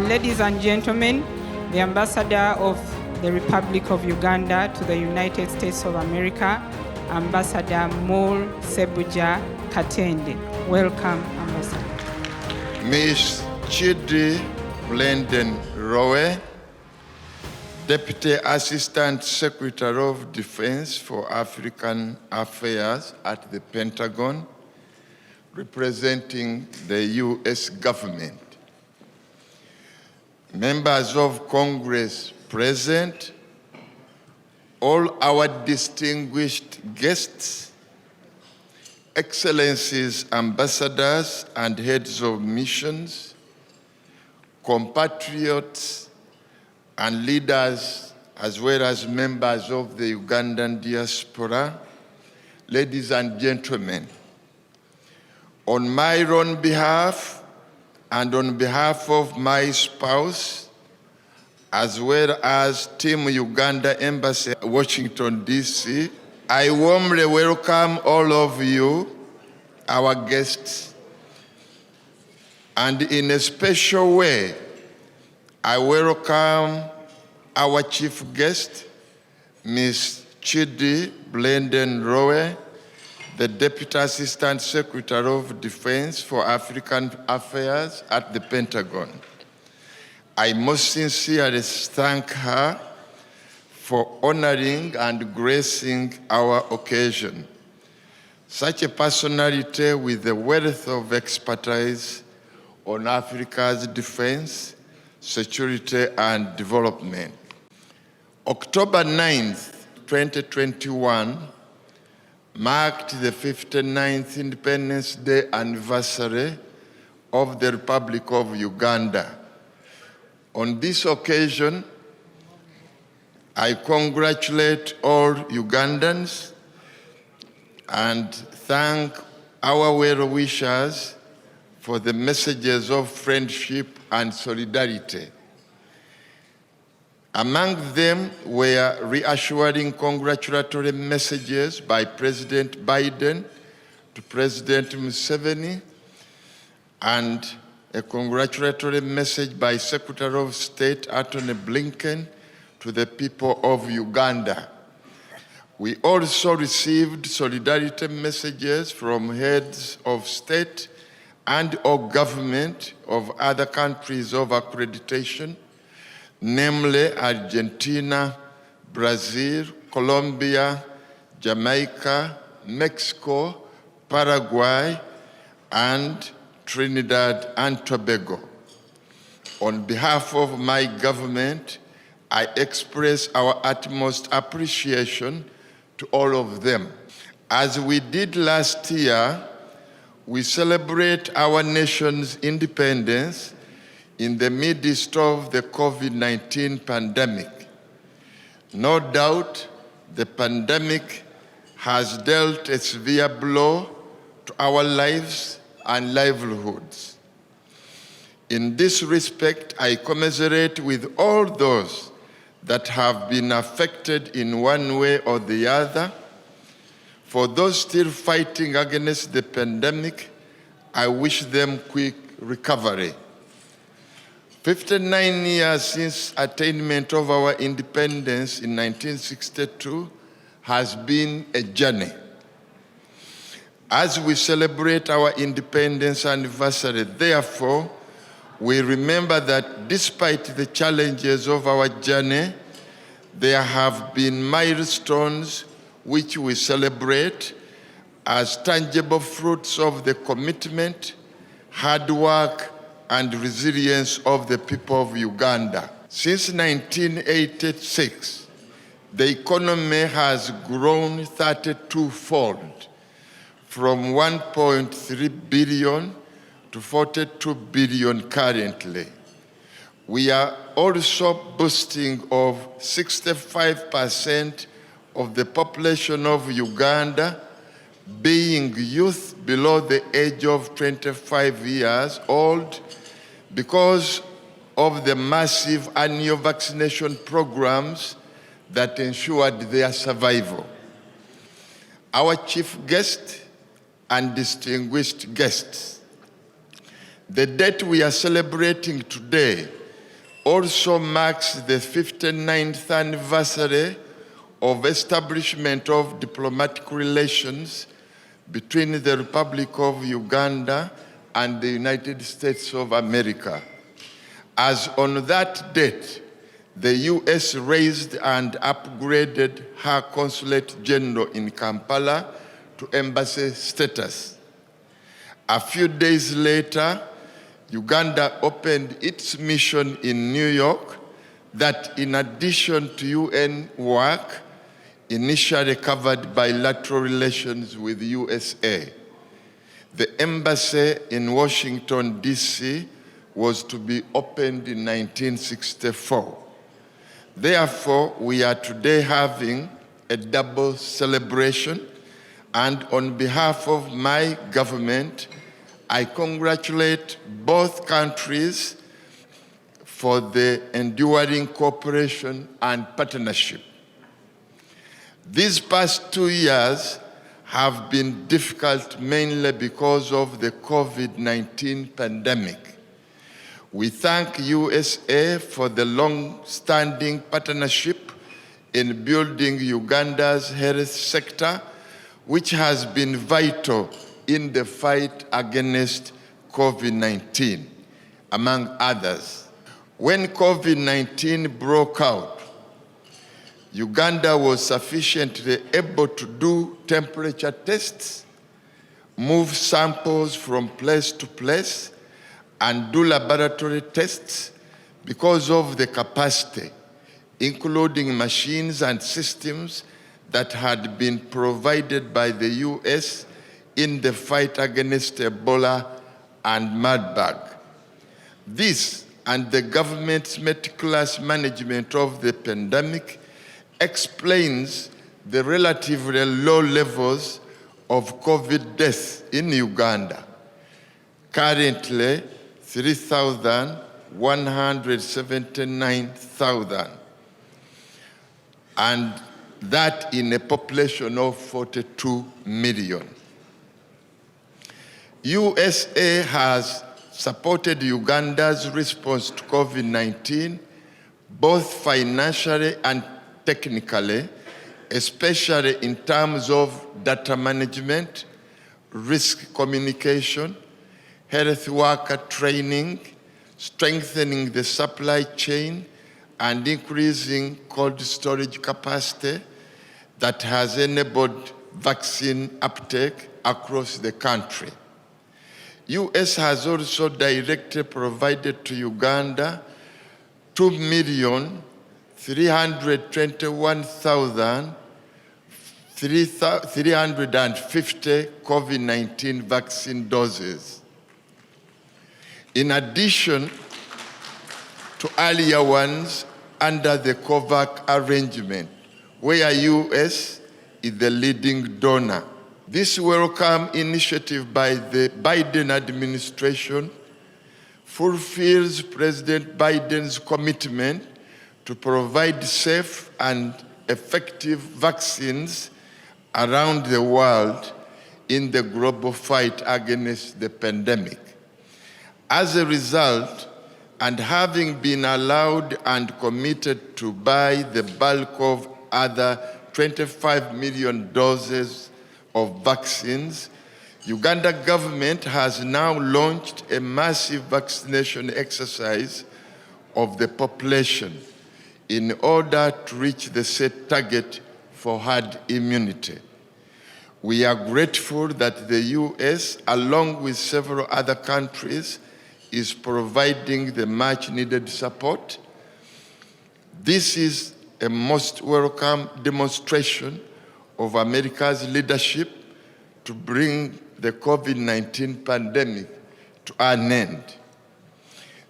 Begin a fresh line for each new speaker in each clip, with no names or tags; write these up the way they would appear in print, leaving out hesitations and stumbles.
Ladies and gentlemen, the Ambassador of the Republic of Uganda to the United States of America, Ambassador Mull Katende. Welcome, Ambassador.
Ms. Chidi Rowe, Deputy Assistant Secretary of Defense for African Affairs at the Pentagon, representing the U.S. government. Members of Congress present, all our distinguished guests, excellencies, ambassadors and heads of missions, compatriots and leaders, as well as members of the Ugandan diaspora, ladies and gentlemen, on my own behalf and on behalf of my spouse, as well as Team Uganda Embassy, Washington, D.C., I warmly welcome all of you, our guests, and in a special way, I welcome our chief guest, Ms. Chidi Rowe, the Deputy Assistant Secretary of Defense for African Affairs at the Pentagon. I most sincerely thank her for honoring and gracing our occasion. Such a personality with a wealth of expertise on Africa's defense, security, and development. October 9th, 2021, marked the 59th Independence Day anniversary of the Republic of Uganda. On this occasion, I congratulate all Ugandans and thank our well-wishers for the messages of friendship and solidarity. Among them were reassuring congratulatory messages by President Biden to President Museveni and a congratulatory message by Secretary of State Antony Blinken to the people of Uganda. We also received solidarity messages from heads of state and of government of other countries of accreditation, namely Argentina, Brazil, Colombia, Jamaica, Mexico, Paraguay, and Trinidad and Tobago. On behalf of my government, I express our utmost appreciation to all of them. As we did last year, we celebrate our nation's independence in the midst of the COVID-19 pandemic. No doubt, the pandemic has dealt a severe blow to our lives and livelihoods. In this respect, I commiserate with all those that have been affected in one way or the other. For those still fighting against the pandemic, I wish them quick recovery. 59 years since attainment of our independence in 1962 has been a journey. As we celebrate our independence anniversary, therefore, we remember that despite the challenges of our journey, there have been milestones which we celebrate as tangible fruits of the commitment, hard work, and resilience of the people of Uganda. Since 1986, the economy has grown 32-fold, from 1.3 billion to 42 billion currently. We are also boasting of 65% of the population of Uganda being youth below the age of 25 years old, because of the massive annual vaccination programs that ensured their survival. Our chief guest and distinguished guests, the date we are celebrating today also marks the 59th anniversary of establishment of diplomatic relations between the Republic of Uganda and the United States of America. As on that date, the U.S. raised and upgraded her Consulate General in Kampala to embassy status. A few days later, Uganda opened its mission in New York that, in addition to UN work, initially covered bilateral relations with USA. The embassy in Washington, D.C. was to be opened in 1964. Therefore, we are today having a double celebration, and on behalf of my government, I congratulate both countries for the enduring cooperation and partnership. These past 2 years have been difficult mainly because of the COVID-19 pandemic. We thank USA for the long-standing partnership in building Uganda's health sector, which has been vital in the fight against COVID-19, among others. When COVID-19 broke out, Uganda was sufficiently able to do temperature tests, move samples from place to place, and do laboratory tests because of the capacity, including machines and systems that had been provided by the US in the fight against Ebola and Marburg. This and the government's meticulous management of the pandemic explains the relatively low levels of COVID deaths in Uganda. Currently, 3,179,000, and that in a population of 42 million. USA has supported Uganda's response to COVID-19 both financially and technically, especially in terms of data management, risk communication, health worker training, strengthening the supply chain, and increasing cold storage capacity that has enabled vaccine uptake across the country. US has also directly provided to Uganda 2,321,350 COVID-19 vaccine doses, in addition to earlier ones under the COVAX arrangement, where US is the leading donor. This welcome initiative by the Biden administration fulfills President Biden's commitment to provide safe and effective vaccines around the world in the global fight against the pandemic. As a result, and having been allowed and committed to buy the bulk of other 25 million doses of vaccines, Uganda government has now launched a massive vaccination exercise of the population in order to reach the set target for herd immunity. We are grateful that the US, along with several other countries, is providing the much-needed support. This is a most welcome demonstration of America's leadership to bring the COVID-19 pandemic to an end.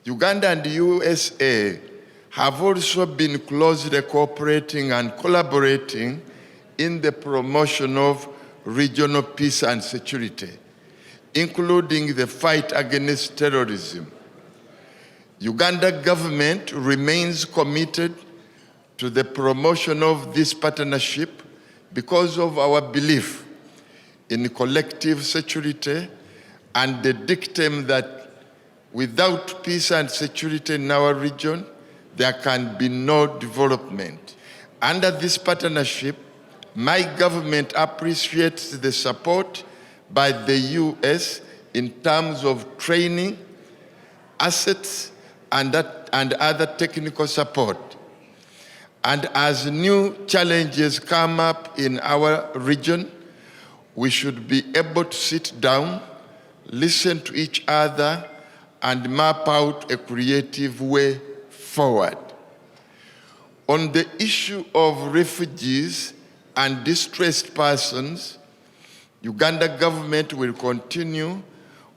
Uganda and the USA have also been closely cooperating and collaborating in the promotion of regional peace and security, including the fight against terrorism. Uganda government remains committed to the promotion of this partnership because of our belief in collective security and the dictum that without peace and security in our region, there can be no development. Under this partnership, my government appreciates the support by the U.S. in terms of training, assets, and other technical support. And as new challenges come up in our region, we should be able to sit down, listen to each other, and map out a creative way forward. On the issue of refugees and distressed persons, Uganda government will continue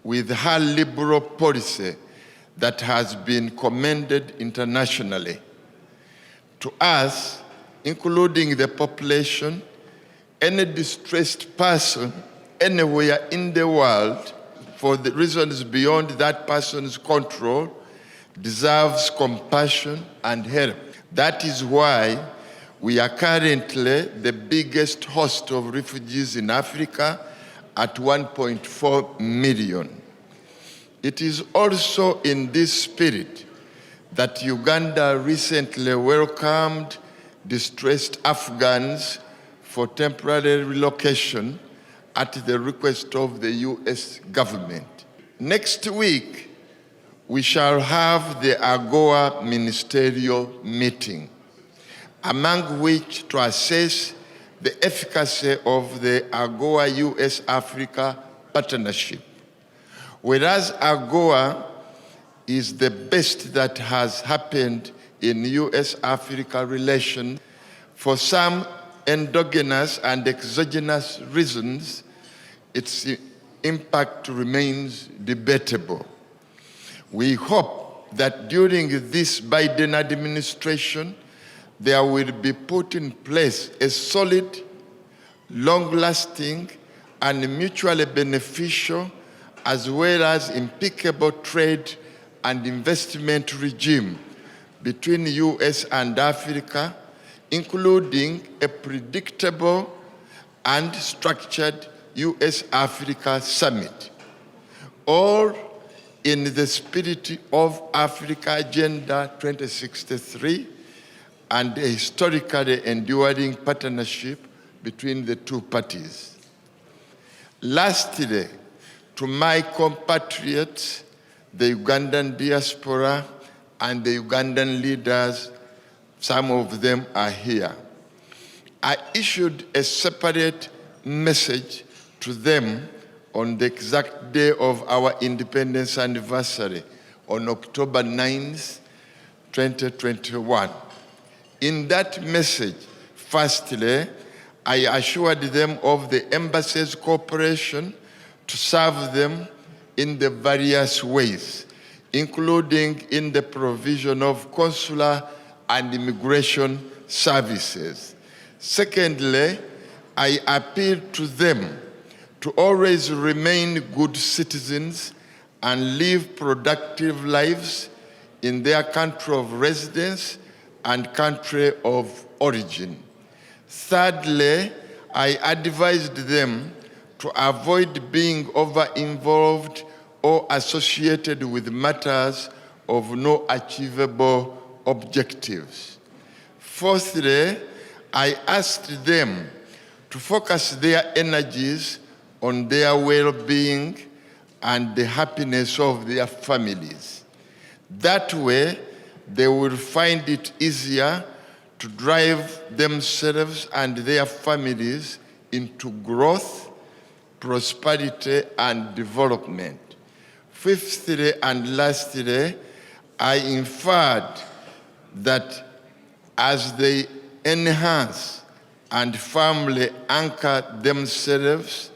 with her liberal policy that has been commended internationally. To us, including the population, any distressed person anywhere in the world, for the reasons beyond that person's control, deserves compassion and help. That is why we are currently the biggest host of refugees in Africa at 1.4 million. It is also in this spirit that Uganda recently welcomed distressed Afghans for temporary relocation at the request of the U.S. government. Next week, we shall have the AGOA ministerial meeting, among which to assess the efficacy of the AGOA US-Africa partnership. Whereas AGOA is the best that has happened in US-Africa relations, for some endogenous and exogenous reasons, its impact remains debatable. We hope that during this Biden administration, there will be put in place a solid, long-lasting, and mutually beneficial, as well as impeccable trade and investment regime between the US and Africa, including a predictable and structured US-Africa summit, all in the spirit of Africa Agenda 2063 and a historically enduring partnership between the two parties. Lastly, to my compatriots, the Ugandan diaspora and the Ugandan leaders, some of them are here. I issued a separate message to them on the exact day of our independence anniversary, on October 9th, 2021. In that message, firstly, I assured them of the embassy's cooperation to serve them in the various ways, including in the provision of consular and immigration services. Secondly, I appealed to them to always remain good citizens and live productive lives in their country of residence and country of origin. Thirdly, I advised them to avoid being over-involved or associated with matters of no achievable objectives. Fourthly, I asked them to focus their energies on their well-being and the happiness of their families. That way, they will find it easier to drive themselves and their families into growth, prosperity, and development. Fifthly and lastly, I inferred that as they enhance and firmly anchor themselves,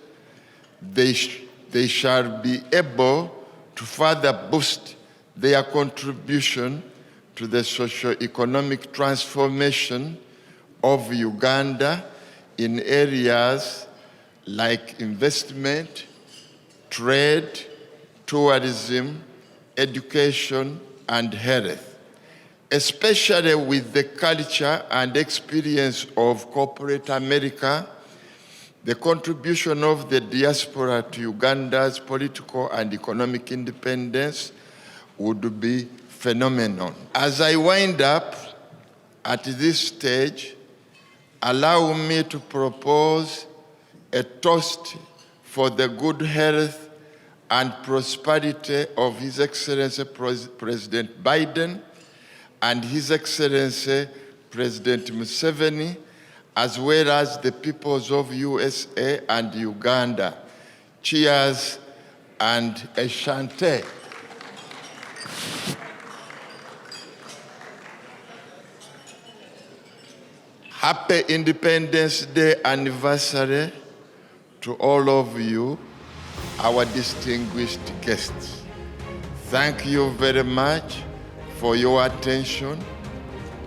they shall be able to further boost their contribution to the socio-economic transformation of Uganda in areas like investment, trade, tourism, education, and health, especially with the culture and experience of corporate America. The contribution of the diaspora to Uganda's political and economic independence would be phenomenal. As I wind up at this stage, allow me to propose a toast for the good health and prosperity of His Excellency President Biden and His Excellency President Museveni, as well as the peoples of USA and Uganda. Cheers and Asante. Happy Independence Day anniversary to all of you, our distinguished guests. Thank you very much for your attention,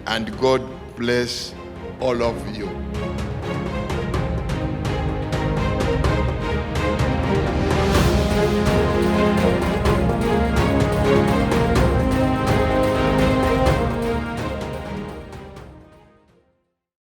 and God bless all of you.